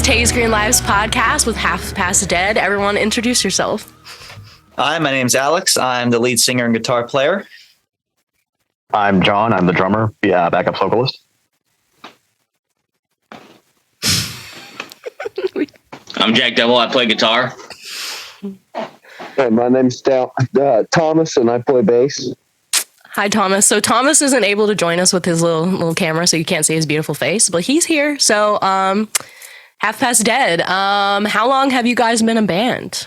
TaysGreenLife's podcast with Half Past Dead. Everyone introduce yourself. Hi, my name's Alex. I'm the lead singer and guitar player. I'm John. I'm the drummer, backup vocalist. I'm Jack Devil. I play guitar. Hey, my name's Thomas, and I play bass. Hi, Thomas. So Thomas isn't able to join us with his little camera, so you can't see his beautiful face, but he's here. So, Half Past Dead. How long have you guys been a band?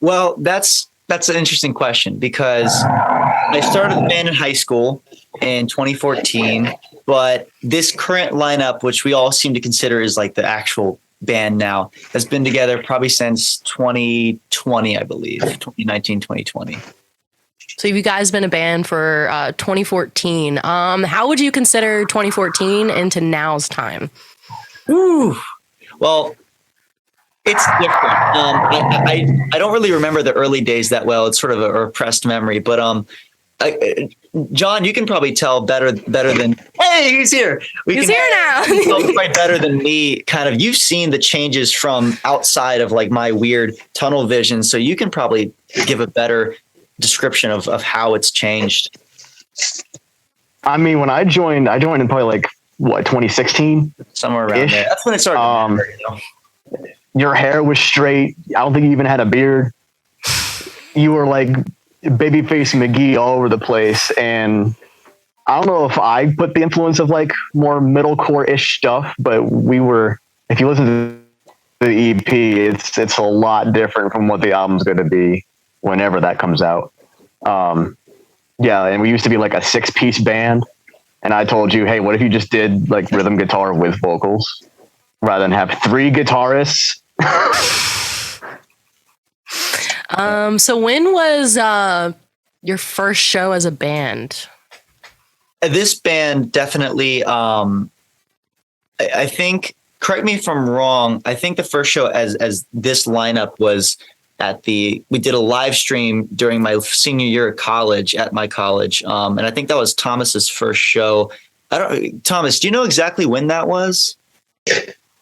Well, that's an interesting question because I started the band in high school in 2014, but this current lineup, which we all seem to consider is like the actual band now, has been together probably since 2020, I believe, 2019, 2020. So you guys been a band for 2014. How would you consider 2014 into now's time? Ooh, well, it's different. I don't really remember the early days that well. It's sort of a repressed memory, but John, you can probably tell better than. Hey, he's here. He's here now. Probably better than me. Kind of, you've seen the changes from outside of like my weird tunnel vision, so you can probably give a better description of how it's changed. I mean, when I joined in probably like 2016, somewhere around there. That's when it started. Your hair was straight. I don't think you even had a beard. You were like Babyface McGee all over the place, and I don't know if I put the influence of like more metalcore-ish stuff, but we were. If you listen to the EP, it's a lot different from what the album's going to be whenever that comes out. And we used to be like a 6-piece band, and I told you, hey, what if you just did like rhythm guitar with vocals rather than have 3 guitarists? So when was your first show as a band? This band definitely, I think, correct me if I'm wrong, I think the first show as this lineup was we did a live stream during my senior year of college at my college. And I think that was Thomas's first show. Thomas, do you know exactly when that was?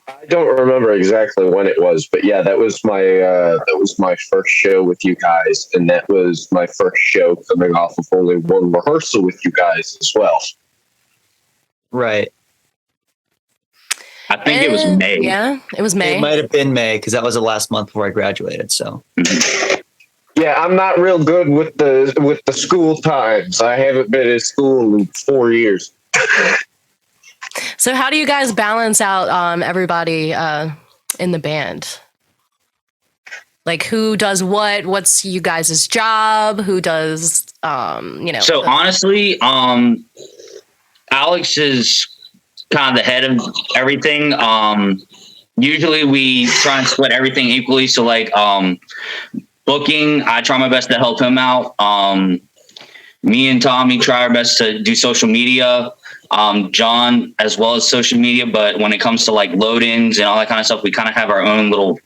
I don't remember exactly when it was, but yeah, that was my first show with you guys, and that was my first show coming off of only one rehearsal with you guys as well. Right. I think it was May. Yeah, it was May. It might have been May because that was the last month before I graduated. So. Yeah, I'm not real good with the school times. I haven't been in school in 4 years. So how do you guys balance out everybody in the band? Like who does what? What's you guys' job? Who does So honestly, Alex is kind of the head of everything. Usually we try and split everything equally. So like booking, I try my best to help him out. Me and Tommy try our best to do social media. John as well as social media, but when it comes to like load-ins and all that kind of stuff, we kind of have our own little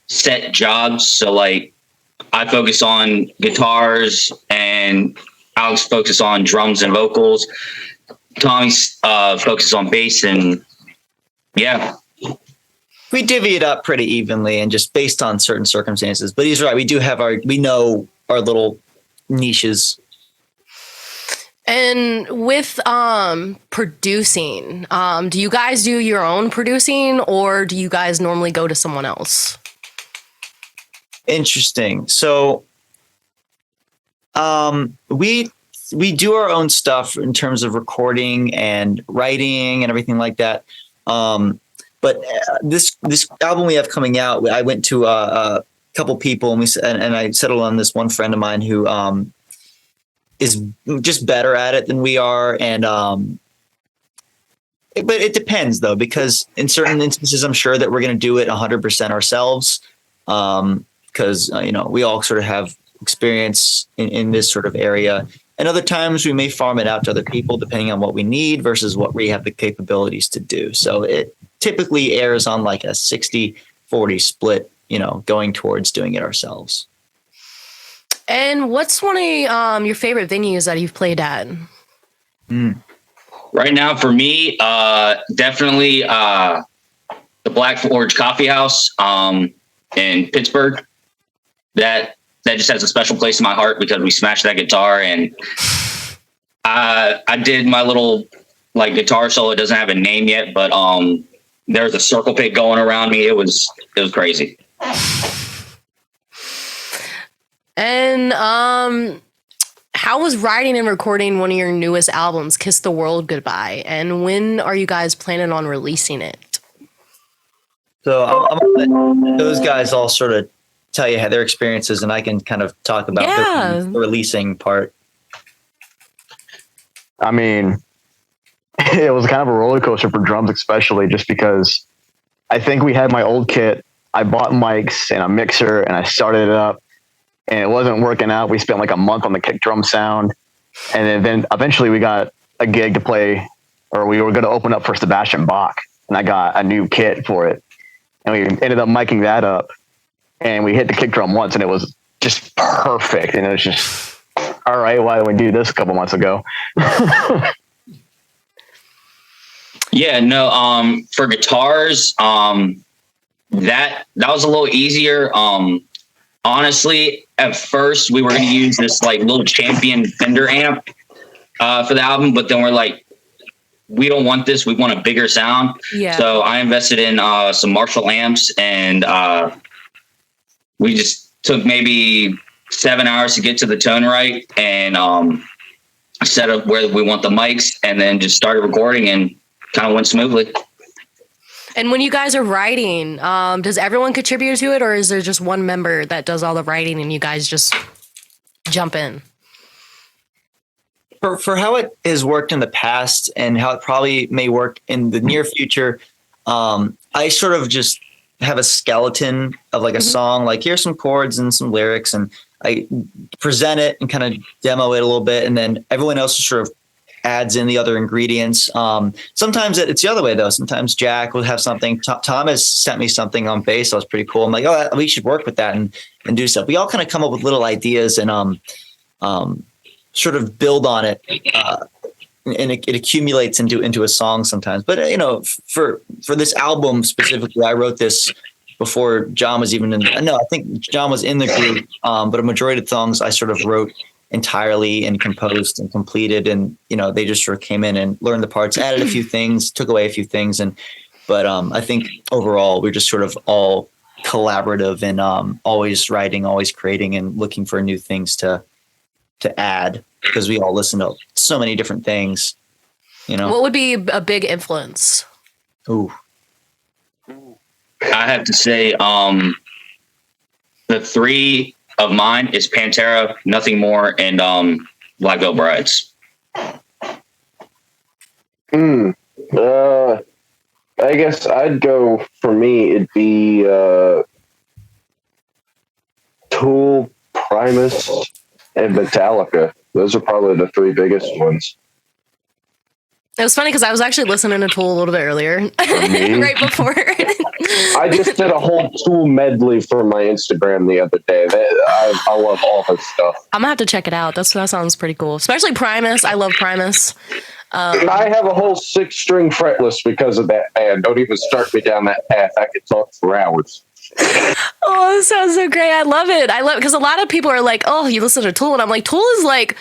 set jobs. So like I focus on guitars and Alex focuses on drums and vocals. Tommy focuses on bass, and yeah. We divvy it up pretty evenly and just based on certain circumstances. But he's right. We do have we know our little niches. And with producing, do you guys do your own producing or do you guys normally go to someone else? Interesting. So we do our own stuff in terms of recording and writing and everything like that. But this album we have coming out, I went to a couple people and I settled on this one friend of mine who is just better at it than we are. And but it depends though, because in certain instances, I'm sure that we're going to do it 100% ourselves. Because we all sort of have experience in this sort of area. And other times we may farm it out to other people depending on what we need versus what we have the capabilities to do. So it typically airs on like a 60-40 split, going towards doing it ourselves. And what's one of your favorite venues that you've played at? Right now, for me, definitely the Black Forge Coffee House in Pittsburgh. That just has a special place in my heart because we smashed that guitar, and I did my little like guitar solo. It doesn't have a name yet, but there's a circle pit going around me. It was crazy. And how was writing and recording one of your newest albums, Kiss the World Goodbye? And when are you guys planning on releasing it? So I'm gonna let those guys all sort of tell you how their experiences, and I can kind of talk about the releasing part. I mean, it was kind of a roller coaster for drums, especially just because I think we had my old kit. I bought mics and a mixer and I started it up and it wasn't working out. We spent like a month on the kick drum sound. And then eventually we got a gig to play, or we were going to open up for Sebastian Bach, and I got a new kit for it. And we ended up miking that up and we hit the kick drum once and it was just perfect. And it was just, all right, why did we do this a couple months ago? Yeah, no, for guitars, that was a little easier. Honestly, at first we were going to use this like little Champion Fender amp for the album, but then we're like, we don't want this. We want a bigger sound. Yeah. So I invested in some Marshall amps, and we just took maybe 7 hours to get to the tone right, and set up where we want the mics, and then just started recording, and kind of went smoothly. And when you guys are writing, does everyone contribute to it, or is there just one member that does all the writing and you guys just jump in? For how it has worked in the past and how it probably may work in the near future, I sort of just have a skeleton of like a song, like here's some chords and some lyrics, and I present it and kind of demo it a little bit, and then everyone else just sort of adds in the other ingredients. Sometimes it's the other way though. Sometimes Jack will have something. Tom has sent me something on bass that was pretty cool. I'm like, oh, we should work with that and do stuff. We all kind of come up with little ideas and sort of build on it, and it accumulates into a song sometimes. But for this album specifically, I wrote this before John was even in. No, I think John was in the group, but a majority of songs I sort of wrote entirely and composed and completed, and they just sort of came in and learned the parts, added a few things, took away a few things, but I think overall we're just sort of all collaborative and always writing, always creating, and looking for new things to add, because we all listen to so many different things. What would be a big influence? Ooh, I have to say, the three of mine is Pantera, Nothing More, and Black Veil Brides. I guess I'd go, for me, it'd be Tool, Primus, and Metallica. Those are probably the three biggest ones. It was funny because I was actually listening to Tool a little bit earlier, right before. I just did a whole Tool medley for my Instagram the other day. I love all his stuff. I'm gonna have to check it out. That sounds pretty cool, especially Primus. I love Primus. I have a whole 6-string fretless because of that band. Don't even start me down that path. I could talk for hours. Oh, that sounds so great. I love it because a lot of people are like, oh, you listen to Tool, and I'm like, Tool is like,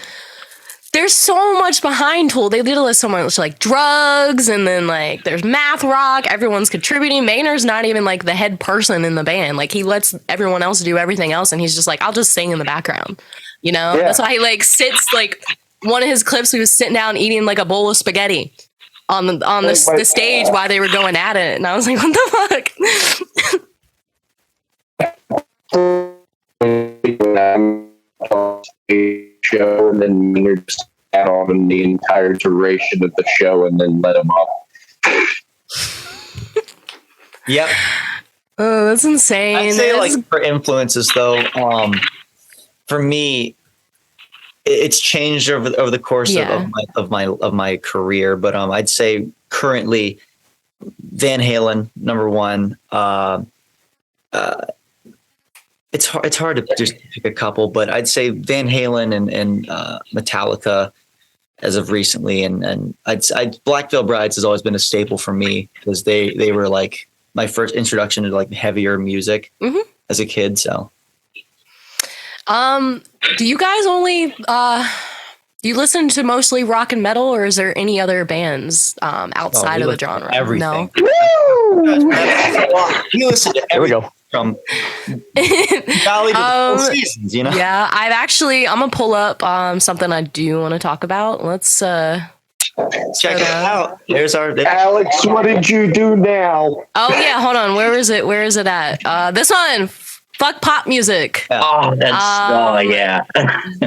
there's so much behind Tool. They literally so much like drugs, and then like there's math rock. Everyone's contributing. Maynard's not even like the head person in the band. Like he lets everyone else do everything else, and he's just like, I'll just sing in the background. Yeah. That's why he like sits like one of his clips. He was sitting down eating like a bowl of spaghetti on the stage while they were going at it, and I was like, what the fuck? Show, and then you're just add on the entire duration of the show and then let them off. Yep. Oh, that's insane. I'd say like for influences though, for me, it's changed over the course of my career, but I'd say currently Van Halen, number one. It's hard to just pick a couple, but I'd say Van Halen and Metallica as of recently, and Black Veil Brides has always been a staple for me because they were like my first introduction to like heavier music as a kid. So, do you guys only do you listen to mostly rock and metal, or is there any other bands outside of the genre? Everything. No. You listen to There we everything go. from Valley to the Four Seasons, you know? Yeah, I'm gonna pull up something I do want to talk about. Let's Check it out. There's our Alex, what did you do now? Oh yeah, hold on. Where is it? Where is it at? This one. Fuck pop music. Oh, that's yeah.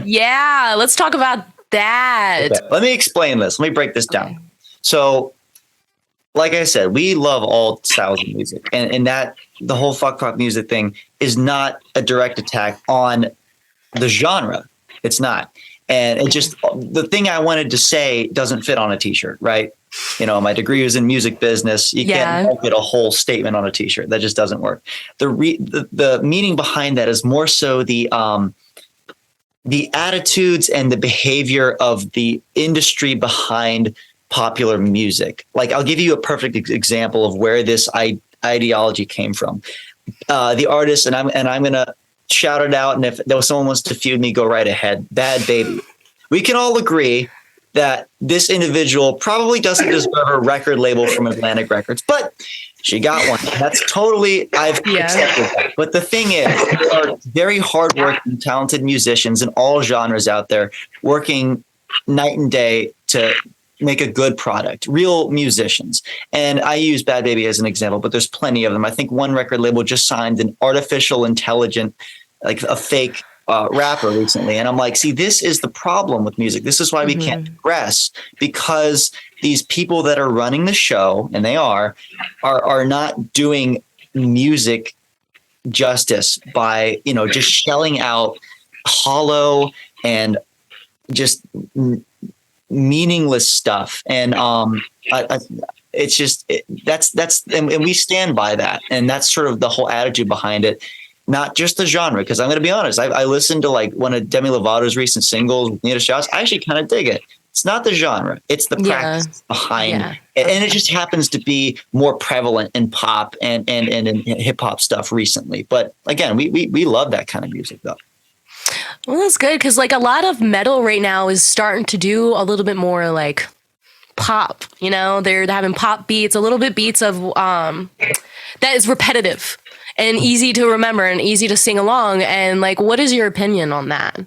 Yeah, let's talk about that. Okay. Let me explain this. Let me break this down. So, like I said, we love all styles of music, and that the whole fuck pop music thing is not a direct attack on the genre. It's not. And it just, the thing I wanted to say doesn't fit on a t-shirt, right? You know, my degree was in music business. You can't get a whole statement on a t-shirt. That just doesn't work. The meaning behind that is more so the attitudes and the behavior of the industry behind popular music. Like, I'll give you a perfect example of where this ideology came from. The artist, and I'm going to shout it out, and if someone wants to feud me, go right ahead. Bad Baby. We can all agree that this individual probably doesn't deserve a record label from Atlantic Records, but she got one. That's totally, I've accepted that. But the thing is, there are very hardworking, talented musicians in all genres out there working night and day to make a good product, real musicians. And I use Bad Baby as an example, but there's plenty of them. I think one record label just signed an artificial intelligent, like a fake rapper recently. And I'm like, see, this is the problem with music. This is why we can't progress, because these people that are running the show, and they are not doing music justice by, you know, just shelling out hollow and just meaningless stuff. And it's just that's and we stand by that. And that's sort of the whole attitude behind it. Not just the genre, because I'm going to be honest. I listened to like one of Demi Lovato's recent singles, Nita Strauss. I actually kind of dig it. It's not the genre; it's the practice behind it, and it just happens to be more prevalent in pop and in hip hop stuff recently. But again, we love that kind of music, though. Well, that's good, because like a lot of metal right now is starting to do a little bit more like pop. You know, they're having pop beats, a little bit beats of that is repetitive and easy to remember and easy to sing along. And like, what is your opinion on that?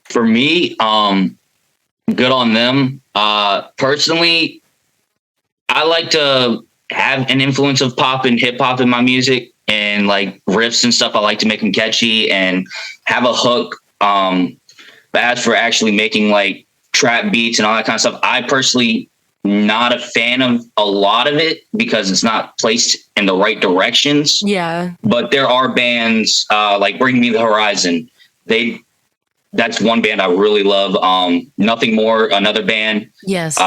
For me, good on them. Personally, I like to have an influence of pop and hip hop in my music, and like riffs and stuff. I like to make them catchy and have a hook. But as for actually making like trap beats and all that kind of stuff, I personally not a fan of a lot of it because it's not placed in the right directions. Yeah. But there are bands like Bring Me the Horizon. That's one band I really love. Nothing More, another band. Yes.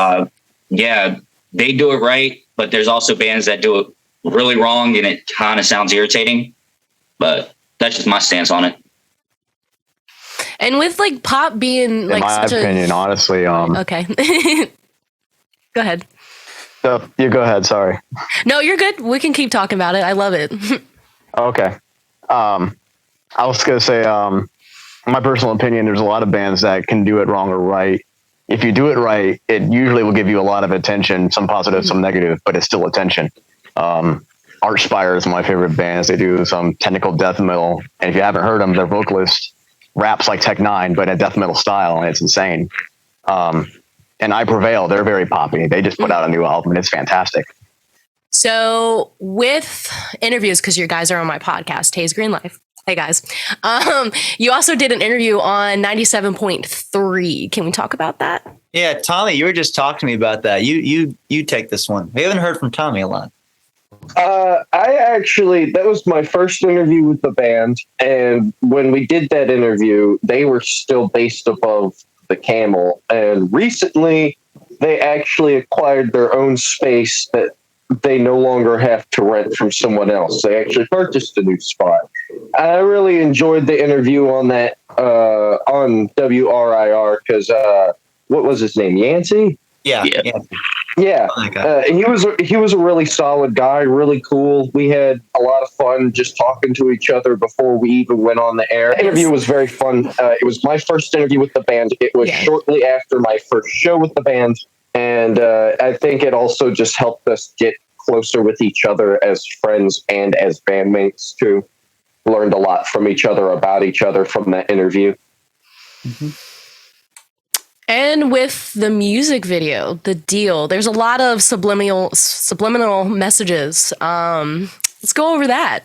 Yeah, they do it right, but there's also bands that do it really wrong, and it kind of sounds irritating. But that's just my stance on it. And with like pop being like, in my opinion, honestly, okay. Go ahead. You go ahead. Sorry. No, you're good. We can keep talking about it. I love it. Okay. I was gonna say, my personal opinion, there's a lot of bands that can do it wrong or right. If you do it right, it usually will give you a lot of attention, some positive, some negative, but it's still attention. Archspire is my favorite bands. They do some technical death metal. And if you haven't heard them, their vocalist raps like Tech Nine, but in a death metal style, and it's insane. And I Prevail, they're very poppy. They just put out a new album, and it's fantastic. So with interviews, because you guys are on my podcast, TaysGreenLife. Hey guys. You also did an interview on 97.3. Can we talk about that? Yeah, Tommy, you were just talking to me about that. You take this one. We haven't heard from Tommy a lot. That was my first interview with the band. And when we did that interview, they were still based above the Camel. And recently they actually acquired their own space that they no longer have to rent from someone else. They actually purchased a new spot. I really enjoyed the interview on that, on WRIR, because what was his name? Yancey? Yeah. Yeah, Oh, that guy. he was a really solid guy, really cool. We had a lot of fun just talking to each other before we even went on the air. The interview was very fun. It was my first interview with the band. It was shortly after my first show with the band, and I think it also just helped us get closer with each other as friends and as bandmates too. Learned a lot from each other about each other from that interview. Mm-hmm. And with the music video, the deal, there's a lot of subliminal messages. Let's go over that.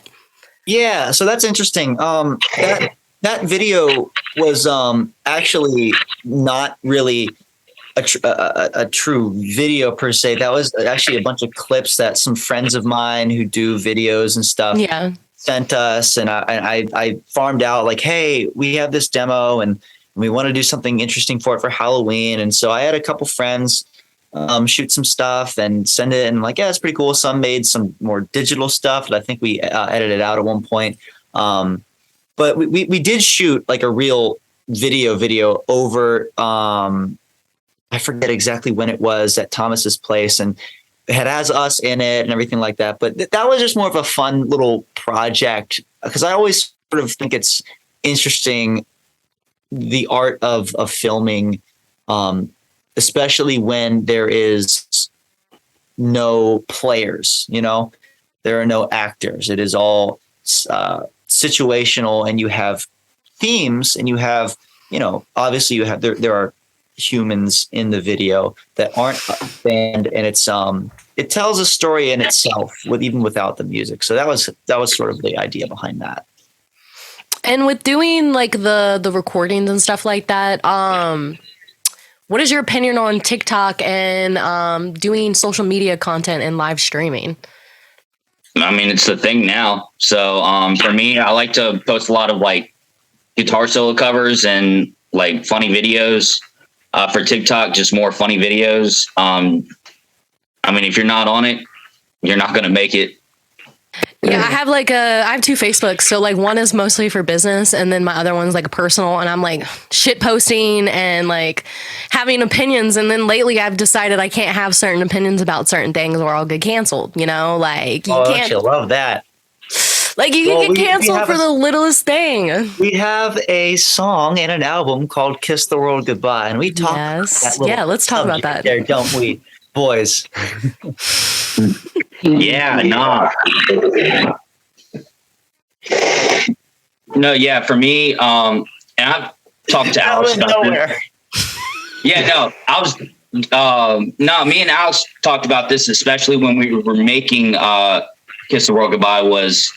Yeah, so that's interesting. That video was actually not really a true video per se. That was actually a bunch of clips that some friends of mine who do videos and stuff sent us, and I farmed out like, hey, we have this demo and we want to do something interesting for it for Halloween. And so I had a couple friends shoot some stuff and send it, and like, yeah, it's pretty cool. Some made some more digital stuff that I think we edited out at one point. But we did shoot like a real video over, I forget exactly when it was, at Thomas's place, and it has us in it and everything like that. But that was just more of a fun little project, because I always sort of think it's interesting, the art of filming, especially when there is no players, there are no actors. It is all situational, and you have themes, and you have, obviously you have, there are humans in the video that aren't a band, and it tells a story in itself even without the music. So that was sort of the idea behind that. And with doing like the recordings and stuff like that, what is your opinion on TikTok and doing social media content and live streaming? I mean, it's the thing now. So for me, I like to post a lot of like guitar solo covers and like funny videos. For TikTok, just more funny videos. I mean, if you're not on it, you're not going to make it. Yeah, I have two Facebooks. So like one is mostly for business, and then my other one's like personal, and I'm like shit posting and like having opinions. And then lately I've decided I can't have certain opinions about certain things or I'll get canceled, like you can't. I love that. Like you can get canceled for the littlest thing. We have a song and an album called "Kiss the World Goodbye," and we talk about that. Yeah, let's talk about that. There, don't we, boys? Yeah, nah. No, yeah, for me, and I've talked to Alex about this. Yeah, no, I was me and Alex talked about this, especially when we were making Kiss the World Goodbye. Was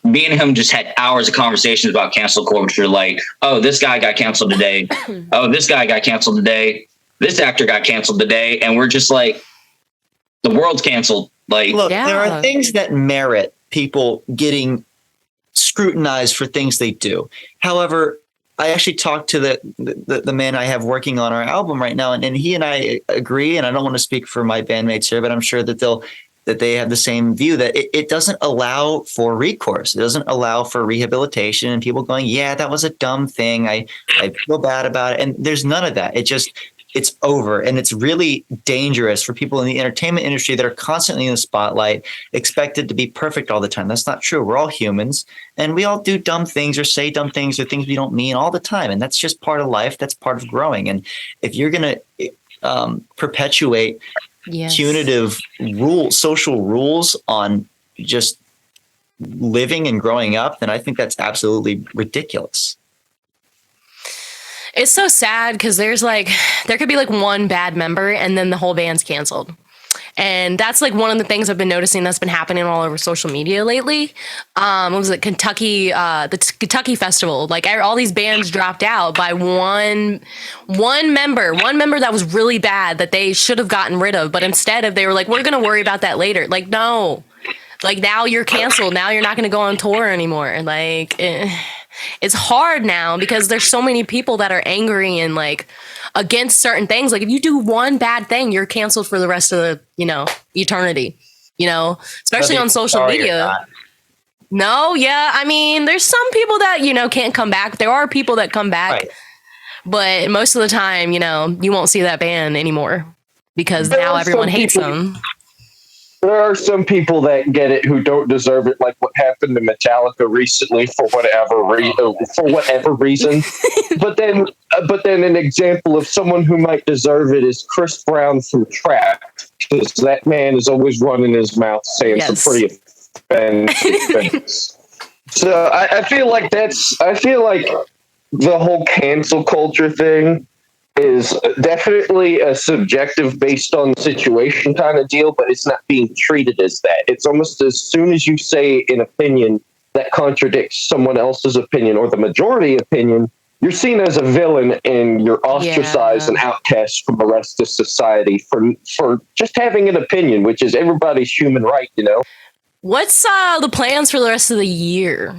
me and him just had hours of conversations about cancel culture, like, oh, this guy got canceled today. Oh, this guy got canceled today. This actor got canceled today. And we're just like, the world's canceled. Like, look, there are things that merit people getting scrutinized for things they do. However, I actually talked to the man I have working on our album right now, and he and I agree, and I don't want to speak for my bandmates here, but I'm sure that they have the same view, that it doesn't allow for recourse. It doesn't allow for rehabilitation and people going, yeah, that was a dumb thing. I feel bad about it. And there's none of that. It's over. And it's really dangerous for people in the entertainment industry that are constantly in the spotlight, expected to be perfect all the time. That's not true. We're all humans, and we all do dumb things or say dumb things or things we don't mean all the time. And that's just part of life. That's part of growing. And if you're going to perpetuate punitive social rules on just living and growing up, then I think that's absolutely ridiculous. It's so sad because there could be like one bad member and then the whole band's canceled. And that's like one of the things I've been noticing that's been happening all over social media lately. What was it? Kentucky, the Kentucky festival. Like all these bands dropped out by one member that was really bad that they should have gotten rid of. But instead they were like, we're going to worry about that later. Like, no, like now you're canceled. Now you're not going to go on tour anymore. Like, it's hard now because there's so many people that are angry and like against certain things. Like if you do one bad thing, you're canceled for the rest of the, eternity, especially on social media. No. Yeah. I mean, there's some people that, can't come back. There are people that come back, right. But most of the time, you won't see that band anymore. because There now are everyone some hates people- them. There are some people that get it who don't deserve it, like what happened to Metallica recently for whatever reason. but then an example of someone who might deserve it is Chris Brown from Trapped, because that man is always running his mouth saying Yes. some pretty offensive things. So I feel like the whole cancel culture thing is definitely a subjective based on situation kind of deal, but it's not being treated as that. It's almost as soon as you say an opinion that contradicts someone else's opinion or the majority opinion, you're seen as a villain and you're ostracized and outcast from the rest of society for just having an opinion, which is everybody's human right, you know? What's the plans for the rest of the year?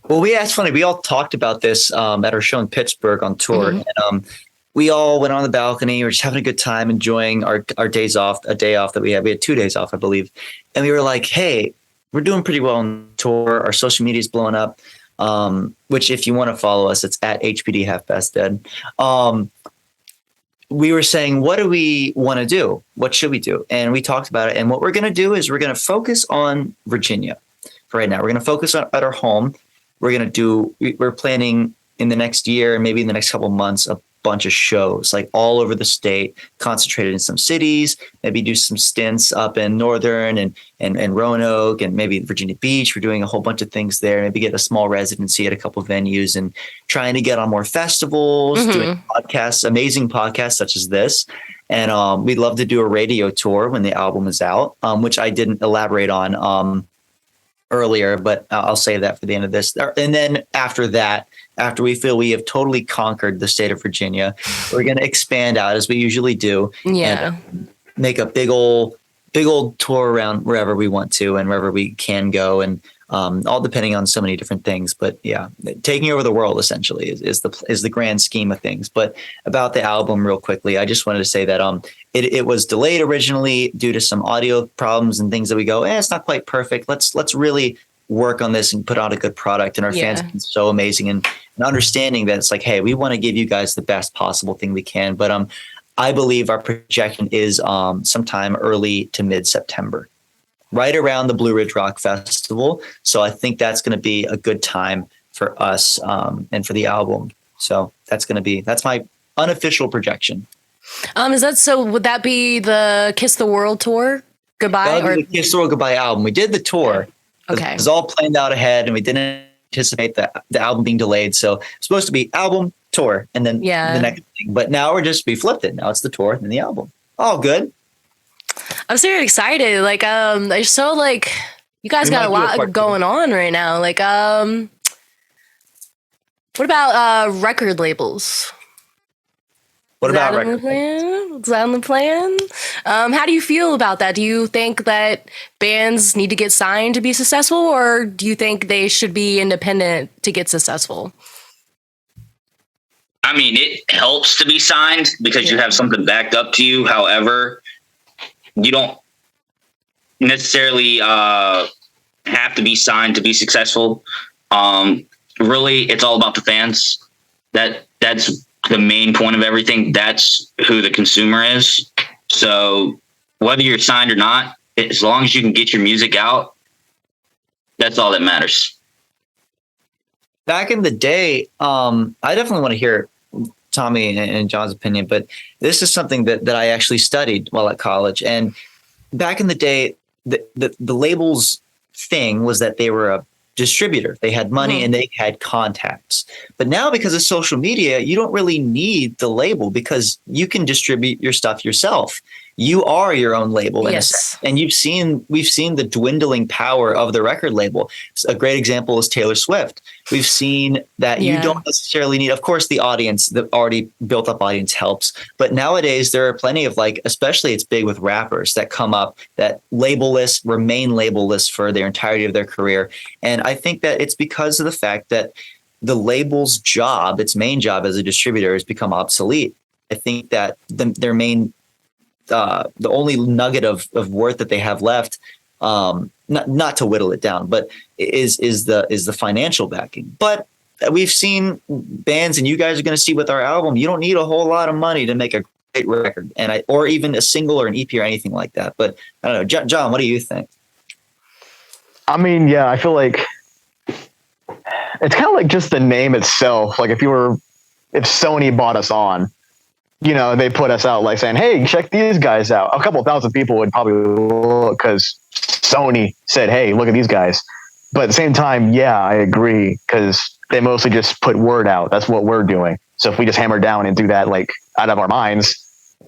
Well, it's funny. We all talked about this at our show in Pittsburgh on tour. Mhm. And, we all went on the balcony. We were just having a good time, enjoying our days off, a day off that we had. We had 2 days off, I believe. And we were like, hey, we're doing pretty well on tour. Our social media is blowing up, which if you want to follow us, it's at HPD Half Past Dead. We were saying, what do we want to do? What should we do? And we talked about it. And what we're going to do is we're going to focus on Virginia for right now. We're going to focus at our home. We're planning in the next year, maybe in the next couple of months, a bunch of shows like all over the state, concentrated in some cities, maybe do some stints up in Northern and Roanoke and maybe Virginia Beach. We're doing a whole bunch of things there, maybe get a small residency at a couple of venues and trying to get on more festivals, doing podcasts, amazing podcasts such as this. And we'd love to do a radio tour when the album is out, which I didn't elaborate on earlier, but I'll save that for the end of this. And then after that, after we feel we have totally conquered the state of Virginia, we're going to expand out as we usually do. Yeah. And make a big old tour around wherever we want to and wherever we can go. And all depending on so many different things. But yeah, taking over the world essentially is the grand scheme of things. But about the album real quickly, I just wanted to say that it was delayed originally due to some audio problems and things that we go, it's not quite perfect. Let's really work on this and put out a good product. And our fans have been so amazing and understanding that it's like, hey, we want to give you guys the best possible thing we can. But I believe our projection is sometime early to mid-September, right around the Blue Ridge Rock Festival. So I think that's going to be a good time for us and for the album. So that's my unofficial projection. Is that so? Would that be the Kiss the World tour? Goodbye? Or the Kiss the World Goodbye album. We did the tour. Okay. It was all planned out ahead and we didn't anticipate the album being delayed. So it's supposed to be album, tour, and then the next thing. But now we flipped it. Now it's the tour and the album. All good. I'm so excited. Like, I so like you guys got a lot going on right now. Like, what about record labels? What about record labels? Is that on the plan? How do you feel about that? Do you think that bands need to get signed to be successful, or do you think they should be independent to get successful? I mean, it helps to be signed because you have something backed up to you. However, you don't necessarily have to be signed to be successful. Really, it's all about the fans. That's the main point of everything. That's who the consumer is. So whether you're signed or not, as long as you can get your music out, that's all that matters. Back in the day, I definitely want to hear Tommy and John's opinion, but this is something that I actually studied while at college. And back in the day, the labels thing was that they were a distributor. They had money and they had contacts. But now because of social media, you don't really need the label because you can distribute your stuff yourself. You are your own label in a sense. And we've seen the dwindling power of the record label. A great example is Taylor Swift. We've seen that you don't necessarily need, of course, the audience, the already built up audience helps. But nowadays there are plenty of especially it's big with rappers that come up that labelless, remain labelless for their entirety of their career. And I think that it's because of the fact that the label's job, its main job as a distributor, has become obsolete. I think that their main the only nugget of worth that they have left, not to whittle it down, but is the financial backing. But we've seen bands, and you guys are going to see with our album, you don't need a whole lot of money to make a record, or even a single or an EP or anything like that. But I don't know, John, what do you think? I mean, yeah, I feel like it's kind of like just the name itself. Like if Sony bought us on, they put us out like saying, hey, check these guys out. A couple thousand people would probably look because Sony said, hey, look at these guys. But at the same time, yeah, I agree, because they mostly just put word out. That's what we're doing. So if we just hammer down and do that like out of our minds,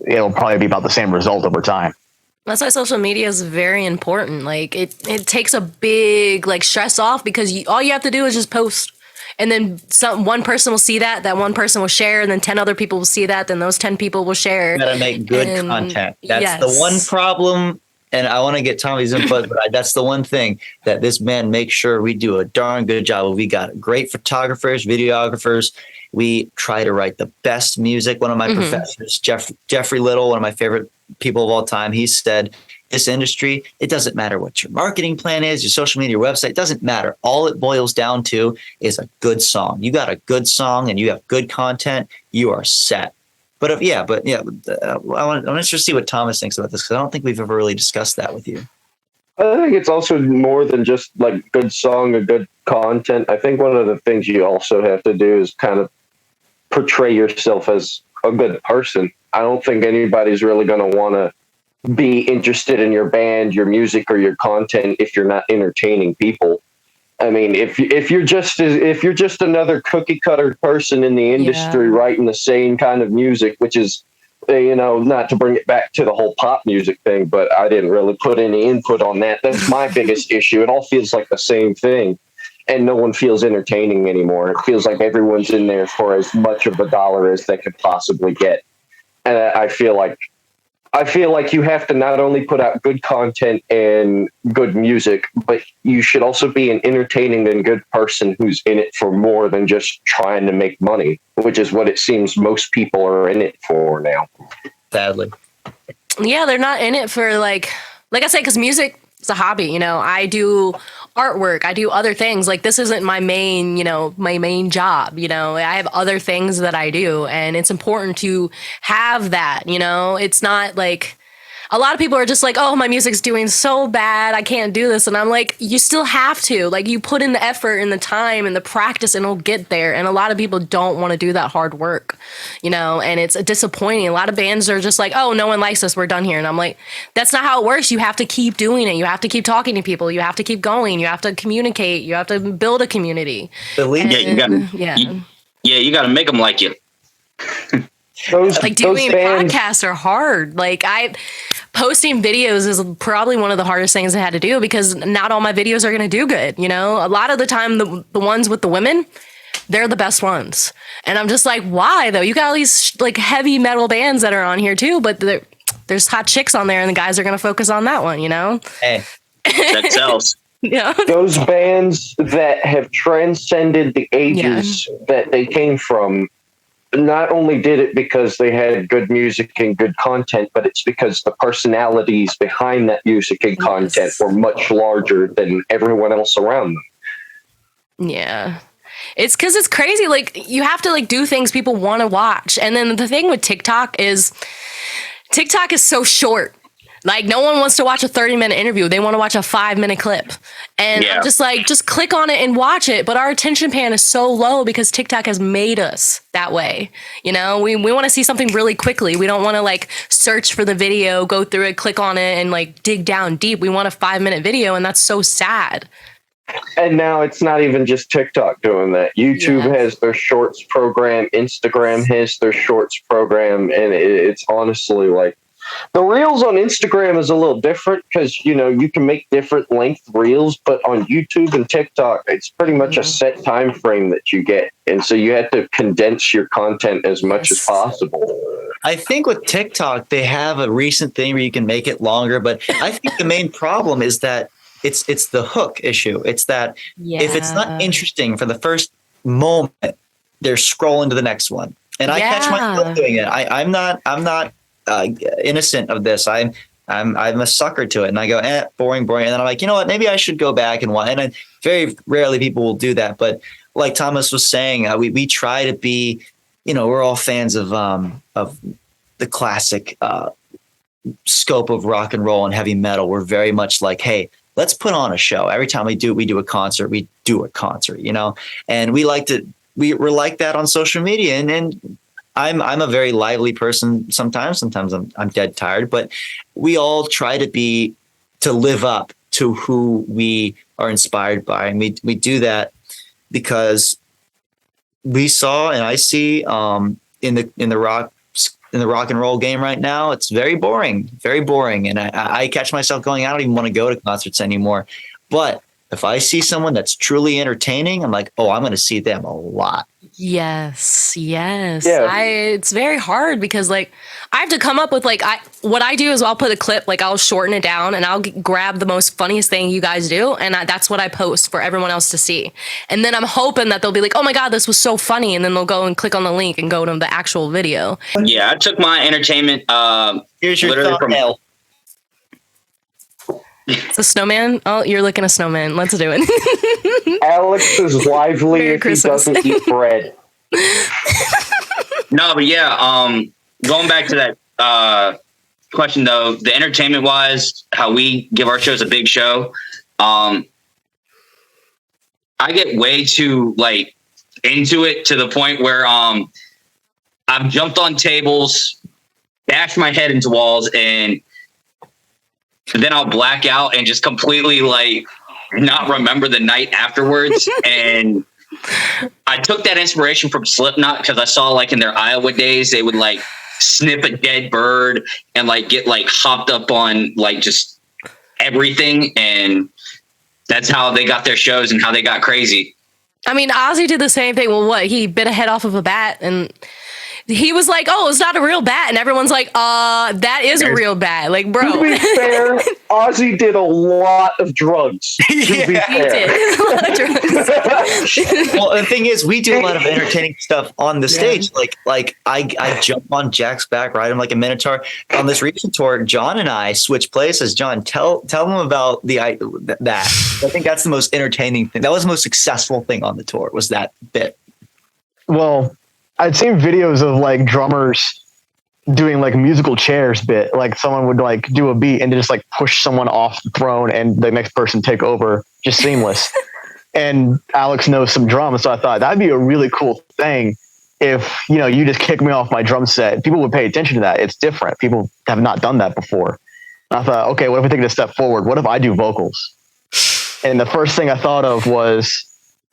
it'll probably be about the same result over time. That's why social media is very important. Like it takes a big like stress off, because all you have to do is just post. And then one person will see that one person will share, and then 10 other people will see that, then those 10 people will share. You gotta make good content. That's the one problem. And I want to get Tommy's input, but that's the one thing that this man makes sure we do a darn good job of. We got great photographers, videographers. We try to write the best music. One of my professors, Jeffrey Little, one of my favorite people of all time, he said, this industry, it doesn't matter what your marketing plan is, your social media, your website, it doesn't matter. All it boils down to is a good song. You got a good song and you have good content, you are set. But I'm interested to see what Thomas thinks about this, because I don't think we've ever really discussed that with you. I think it's also more than just like good song or good content. I think one of the things you also have to do is kind of portray yourself as a good person. I don't think anybody's really going to want to be interested in your band, your music, or your content if you're not entertaining people. I mean, if you're just another cookie cutter person in the industry writing the same kind of music, which is, not to bring it back to the whole pop music thing, but I didn't really put any input on that. That's my biggest issue. It all feels like the same thing, and no one feels entertaining anymore. It feels like everyone's in there for as much of a dollar as they could possibly get. And I feel like you have to not only put out good content and good music, but you should also be an entertaining and good person who's in it for more than just trying to make money, which is what it seems most people are in it for now. Sadly. Yeah, they're not in it for like I said, because music is a hobby. I do artwork, I do other things. Like this isn't my main job. I have other things that I do, and it's important to have that. It's not like a lot of people are just like, oh, my music's doing so bad, I can't do this. And I'm like, you still have to. Like, you put in the effort and the time and the practice and it'll get there. And a lot of people don't want to do that hard work, and it's disappointing. A lot of bands are just like, oh, no one likes us, we're done here. And I'm like, that's not how it works. You have to keep doing it. You have to keep talking to people. You have to keep going. You have to communicate. You have to build a community. You got to make them like you. Doing podcasts are hard. Like posting videos is probably one of the hardest things I had to do, because not all my videos are going to do good. A lot of the time, the ones with the women, they're the best ones. And I'm just like, why though? You got all these like heavy metal bands that are on here too, but there's hot chicks on there, and the guys are going to focus on that one, Hey, that sells. Yeah. Those bands that have transcended the ages that they came from, not only did it because they had good music and good content, but it's because the personalities behind that music and content were much larger than everyone else around them. Yeah. It's because it's crazy. Like, you have to do things people want to watch. And then the thing with TikTok is so short. Like, no one wants to watch a 30-minute interview. They want to watch a 5-minute clip. And I'm just like, just click on it and watch it. But our attention span is so low because TikTok has made us that way. We want to see something really quickly. We don't want to search for the video, go through it, click on it, and dig down deep. We want a 5-minute video, and that's so sad. And now it's not even just TikTok doing that. YouTube has their shorts program. Instagram has their shorts program. And it's honestly the reels on Instagram is a little different because, you can make different length reels, but on YouTube and TikTok, it's pretty much a set time frame that you get. And so you have to condense your content as much as possible. I think with TikTok, they have a recent thing where you can make it longer, but I think the main problem is that it's the hook issue. It's that if it's not interesting for the first moment, they're scrolling to the next one. And I catch myself doing it. I'm not innocent of this. I'm a sucker to it, and I go, boring, and then I'm like, you know what? Maybe I should go back and watch. And very rarely people will do that, but like Thomas was saying, we try to be, we're all fans of the classic scope of rock and roll and heavy metal. We're very much like, hey, let's put on a show. Every time we do a concert, you know, and we're like that on social media. And I'm a very lively person. Sometimes I'm dead tired, but we all try to live up to who we are inspired by. And we do that because we saw, and I see, in the rock and roll game right now, it's very boring. And I catch myself going, I don't even want to go to concerts anymore. But if I see someone that's truly entertaining, I'm like, oh, I'm going to see them a lot. Yes. Yeah. It's very hard because like I have to come up with like what I do is I'll put a clip, like I'll shorten it down and I'll grab the most funniest thing you guys do, and that's what I post for everyone else to see. And then I'm hoping that they'll be like, oh my god, this was so funny, and then they'll go and click on the link and go to the actual video. Yeah, I took my entertainment. Here's your thumbnail. It's a snowman. Oh, you're looking a snowman. Let's do it. Alex is lively Merry if Christmas. he doesn't eat bread. No, but yeah, going back to that question though, the entertainment wise, how we give our shows a big show. I get way too like into it to the point where I've jumped on tables, bashed my head into walls, and then I'll black out and just completely like not remember the night afterwards. And I took that inspiration from Slipknot because I saw like in their Iowa days, they would like snip a dead bird and like get like hopped up on like just everything. And that's how they got their shows and how they got crazy. I mean, Ozzy did the same thing. Well, he bit a head off of a bat and he was like, oh, it's not a real bat. And everyone's like, that is a real bat. Like, bro. To be fair, Ozzy did a lot of drugs. He did a lot of drugs. Well, the thing is, we do a lot of entertaining stuff on the stage. Like I jump on Jack's back, ride him like a minotaur. On this recent tour, John and I switch places. John, tell them about that. I think that's the most entertaining thing. That was the most successful thing on the tour, was that bit. Well, I'd seen videos of like drummers doing like musical chairs bit. Like someone would like do a beat and just like push someone off the throne and the next person take over, just seamless. And Alex knows some drums. So I thought that'd be a really cool thing if, you know, you just kick me off my drum set. People would pay attention to that. It's different. People have not done that before. And I thought, okay, what if we take it a step forward? What if I do vocals? And the first thing I thought of was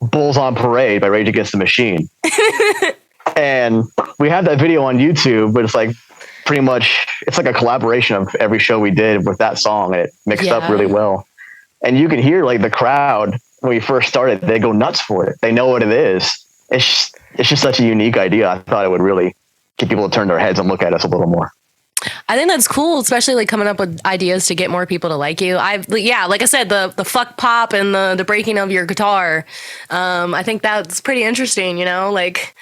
Bulls on Parade by Rage Against the Machine. And we have that video on YouTube, but it's like pretty much, it's like a collaboration of every show we did with that song, and it mixed up really well. And you can hear like the crowd when we first started, they go nuts for it. They know what it is. It's just such a unique idea. I thought it would really get people to turn their heads and look at us a little more. I think that's cool, especially like coming up with ideas to get more people to like you. Like I said, the fuck pop and the breaking of your guitar. I think that's pretty interesting, you know, like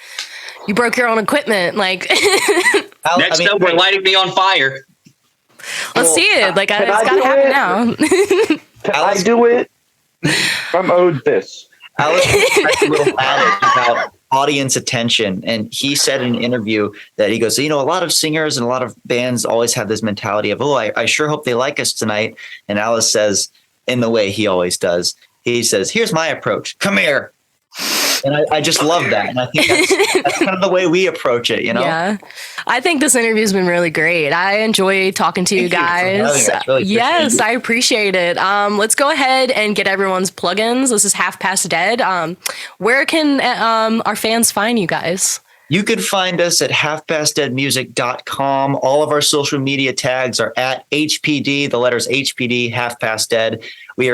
you broke your own equipment. Like next up, we're lighting me on fire. Let's see it. Like it's gotta happen now. Can I do it? I'm owed this. Alex has a little adage about audience attention, and he said in an interview that he goes, you know, a lot of singers and a lot of bands always have this mentality of, oh, I sure hope they like us tonight. And Alice says, in the way he always does, he says, here's my approach. Come here. And I just love that. And I think that's kind of the way we approach it, you know? Yeah. I think this interview has been really great. I enjoy talking to you guys. Yes, I appreciate it. Let's go ahead and get everyone's plugins. This is Half Past Dead. Where can our fans find you guys? You can find us at halfpastdeadmusic.com. All of our social media tags are at HPD, the letters HPD, Half Past Dead. We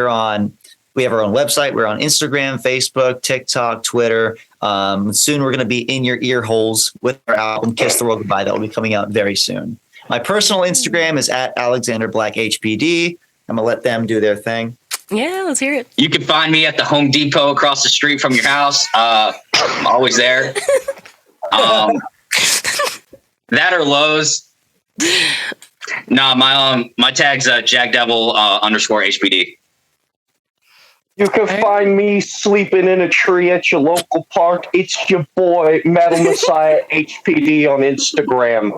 have our own website. We're on Instagram, Facebook, TikTok, Twitter. Soon we're going to be in your ear holes with our album, Kiss the World Goodbye. That will be coming out very soon. My personal Instagram is at Alexander Black HPD. I'm going to let them do their thing. Yeah, let's hear it. You can find me at the Home Depot across the street from your house. I'm always there. That or Lowe's. No, my tag's Jack Devil _HPD. You can find me sleeping in a tree at your local park. It's your boy, Metal Messiah HPD on Instagram.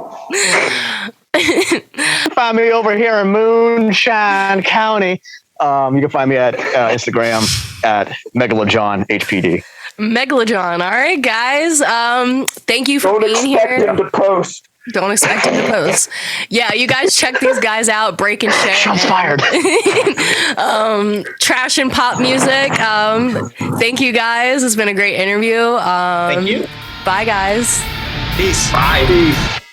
Find me over here in Moonshine County. You can find me at Instagram at Megalojohn HPD. Megalojohn. All right, guys. Thank you for being here. Don't expect him to post. Don't expect him to post. Yeah, you guys check these guys out. Break and Share. Shots fired. Trash and pop music. Thank you guys. It's been a great interview. Thank you. Bye, guys. Peace. Bye. Peace.